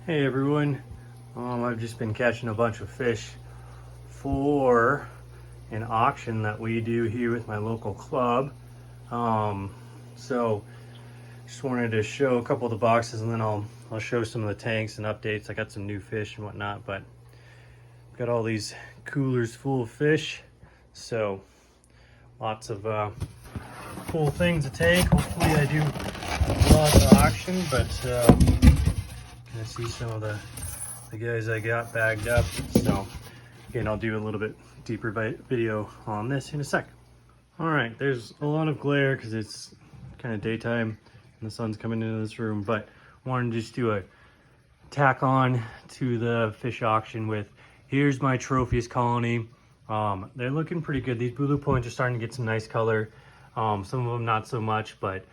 Hey everyone, I've just been catching a bunch of fish for an auction that we do here with my local club. So just wanted to show a couple of the boxes and then I'll show some of the tanks and updates. I got some new fish and whatnot, but got all these coolers full of fish. So lots of cool things to take. Hopefully I do well at the auction, but I see some of the guys I got bagged up. So again, I'll do a little bit deeper video on this in a sec. All right, there's a lot of glare because it's kind of daytime and the sun's coming into this room, but I wanted to just do a tack on to the fish auction with, here's my Tropheus colony. They're looking pretty good. These bulu points are starting to get some nice color. Some of them not so much, but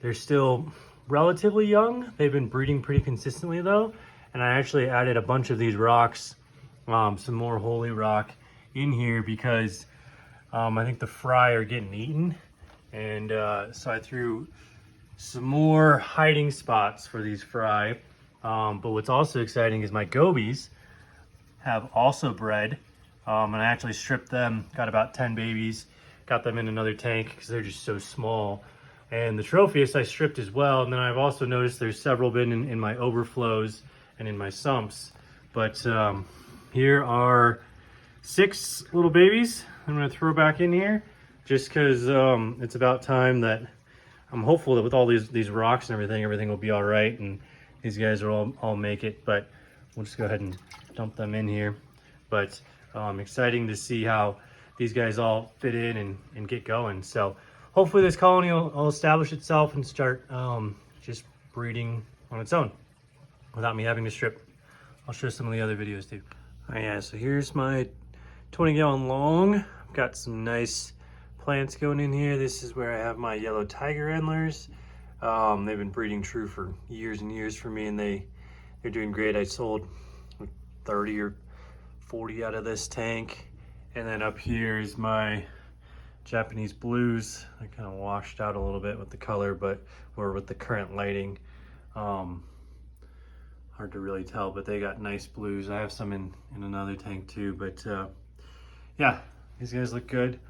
they're still relatively young. They've been breeding pretty consistently though, and I actually added a bunch of these rocks, some more holy rock in here because I think the fry are getting eaten, and so I threw some more hiding spots for these fry. But what's also exciting is my gobies have also bred, and I actually stripped them, got about 10 babies, got them in another tank because they're just so small. And the Tropheus I stripped as well, and then I've also noticed there's several been in my overflows and in my sumps. But here are 6 little babies I'm going to throw back in here just because it's about time that I'm hopeful that with all these rocks and everything will be all right and these guys will all make it. But we'll just go ahead and dump them in here. But exciting to see how these guys all fit in and get going. So hopefully this colony will establish itself and start just breeding on its own without me having to strip. I'll show some of the other videos too. All right, yeah, so here's my 20-gallon long. I've got some nice plants going in here. This is where I have my yellow tiger endlers. They've been breeding true for years and years for me, and they're doing great. I sold 30 or 40 out of this tank. And then up here is my Japanese blues. I kind of washed out a little bit with the color, or with the current lighting. Hard to really tell, but they got nice blues. I have some in another tank too, but yeah, these guys look good.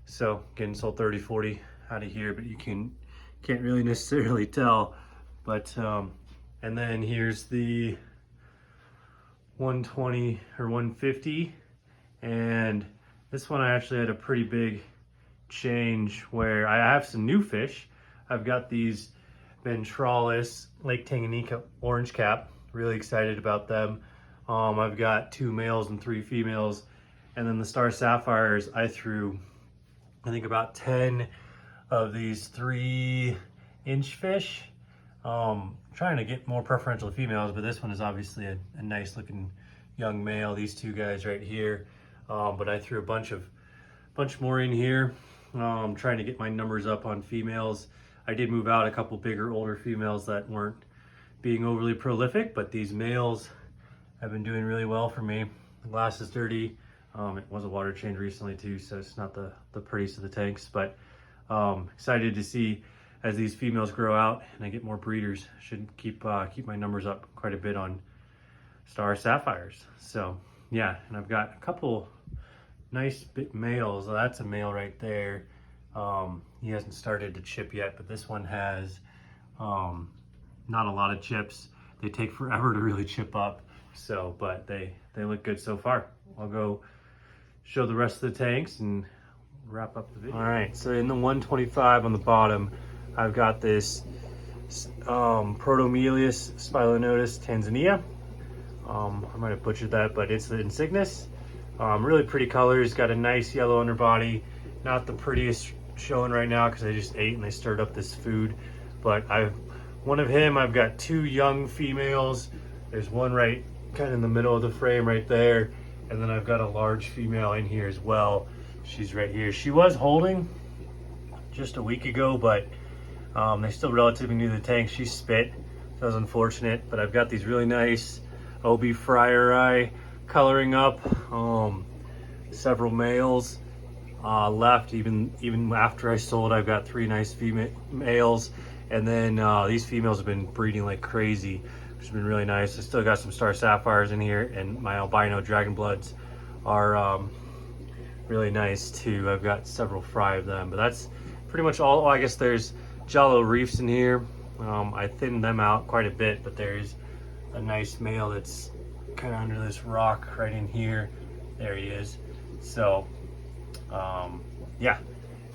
So getting sold 30, 40 out of here, but you can't really necessarily tell. But and then here's the 120 or 150, and this one I actually had a pretty big change where I have some new fish. I've got these ventralis Lake Tanganyika orange cap, really excited about them. I've got 2 males and 3 females, and then the star sapphires I threw I think about 10 of these 3-inch fish, trying to get more preferential females, but this one is obviously a nice looking young male, these 2 guys right here. But I threw a bunch more in here, trying to get my numbers up on females. I did move out a couple bigger, older females that weren't being overly prolific, but these males have been doing really well for me. The glass is dirty. It was a water change recently too, so it's not the prettiest of the tanks, but excited to see as these females grow out and I get more breeders. Should keep my numbers up quite a bit on star sapphires. So yeah, and I've got a couple nice big males. So that's a male right there. He hasn't started to chip yet, but this one has not a lot of chips. They take forever to really chip up. So, but they look good so far. I'll go show the rest of the tanks and wrap up the video. All right, so in the 125 on the bottom, I've got this Protomelas spilonotus Tanzania. I might have butchered that, but it's the Insignis. Really pretty colors, got a nice yellow underbody. Not the prettiest showing right now because I just ate and they stirred up this food. But one of him, I've got 2 young females. There's one right kind of in the middle of the frame right there. And then I've got a large female in here as well. She's right here. She was holding just a week ago, but they're still relatively new to the tank. She spit, so that was unfortunate. But I've got these really nice OB fryeri coloring up. Several males left even after I sold. I've got 3 nice females, and then these females have been breeding like crazy. which has been really nice. I still got some star sapphires in here, and my albino dragon bloods are really nice too. I've got several fry of them, but that's pretty much all. Oh, I guess there's Jalo reefs in here. I thinned them out quite a bit, but there's a nice male that's kind of under this rock right in here. There he is. So yeah,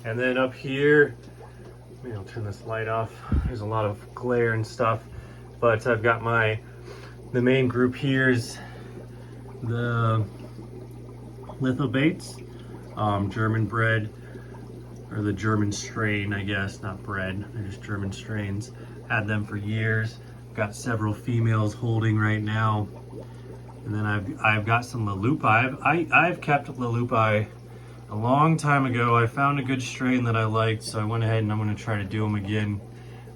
and then up here, maybe I'll turn this light off. There's a lot of glare and stuff, but I've got the main group here is the Lithobates, German bred, or the German strain, I guess, not bred, they're just German strains. Had them for years. Got several females holding right now. And then I've got some leleupi. I've kept leleupi a long time ago. I found a good strain that I liked, so I went ahead and I'm going to try to do them again.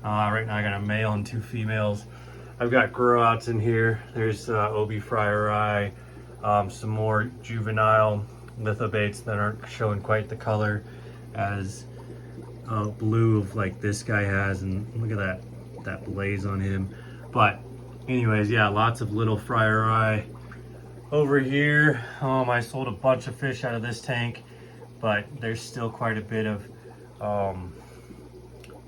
Right now I got a male and 2 females. I've got growouts in here. There's Obi fryeri, some more juvenile lithobates that aren't showing quite the color as blue of like this guy has, and look at that blaze on him. But anyways, yeah, lots of little fryeri over here. I sold a bunch of fish out of this tank, but there's still quite a bit of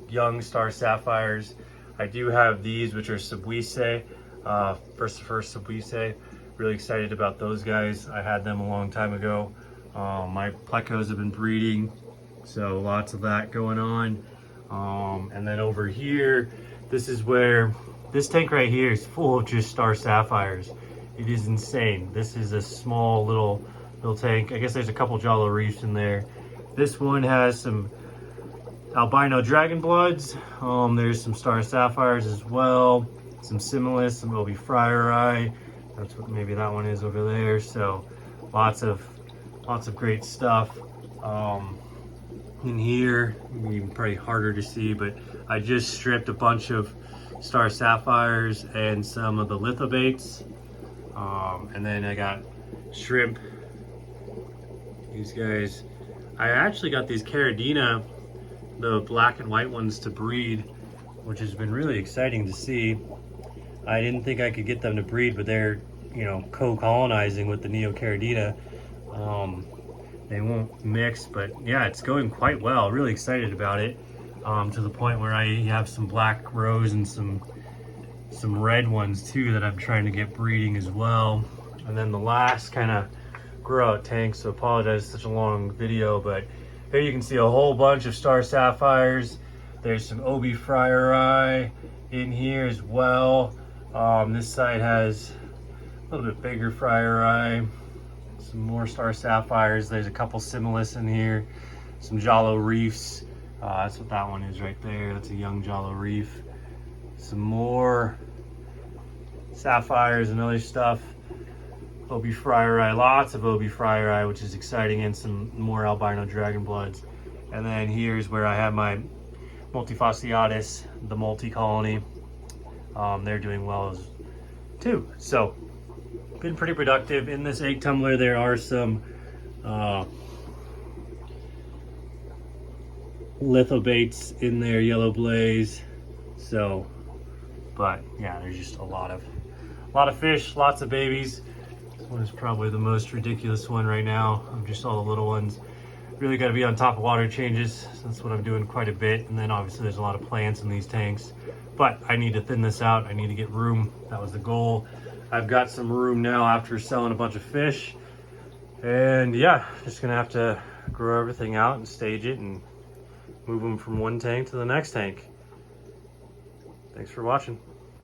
young star sapphires. I do have these, which are Subwise, first Subwise. Really excited about those guys. I had them a long time ago. My plecos have been breeding, so lots of that going on. And then over here, this is where this tank right here is full of just star sapphires. It is insane. This is a small little tank. I guess there's a couple Jalo reefs in there. This one has some albino dragon bloods. There's some star sapphires as well. Some Cichlids, some Obi fryeri. That's what maybe that one is over there. So lots of great stuff. In here, even probably harder to see, but I just stripped a bunch of star sapphires and some of the lithobates. And then I got shrimp. These guys, I actually got these Caridina, the black and white ones, to breed, which has been really exciting to see. I didn't think I could get them to breed, but they're, co-colonizing with the Neocaridina. They won't mix, but yeah, it's going quite well. Really excited about it, to the point where I have some black rows and some red ones too that I'm trying to get breeding as well. And then the last kind of grow out tank, so apologize it's such a long video, but here you can see a whole bunch of star sapphires. There's some Obi fryeri in here as well. This side has a little bit bigger fryeri, some more star sapphires. There's a couple Cichlids in here, some Jalo reefs. That's what that one is right there. That's a young Jalo reef. Some more sapphires and other stuff. Obi fryeri, lots of Obi fryeri, which is exciting, and some more albino dragon bloods. And then here's where I have my multifasciatus, the multi-colony. They're doing well too. So been pretty productive. In this egg tumbler there are some lithobates in there, yellow blaze. So, but yeah, there's just a lot of fish, lots of babies. This one is probably the most ridiculous one right now of just all the little ones. Really got to be on top of water changes. So that's what I'm doing quite a bit. And then obviously there's a lot of plants in these tanks, but I need to thin this out. I need to get room. That was the goal. I've got some room now after selling a bunch of fish. And yeah, just gonna have to grow everything out and stage it and move them from one tank to the next tank. Thanks for watching.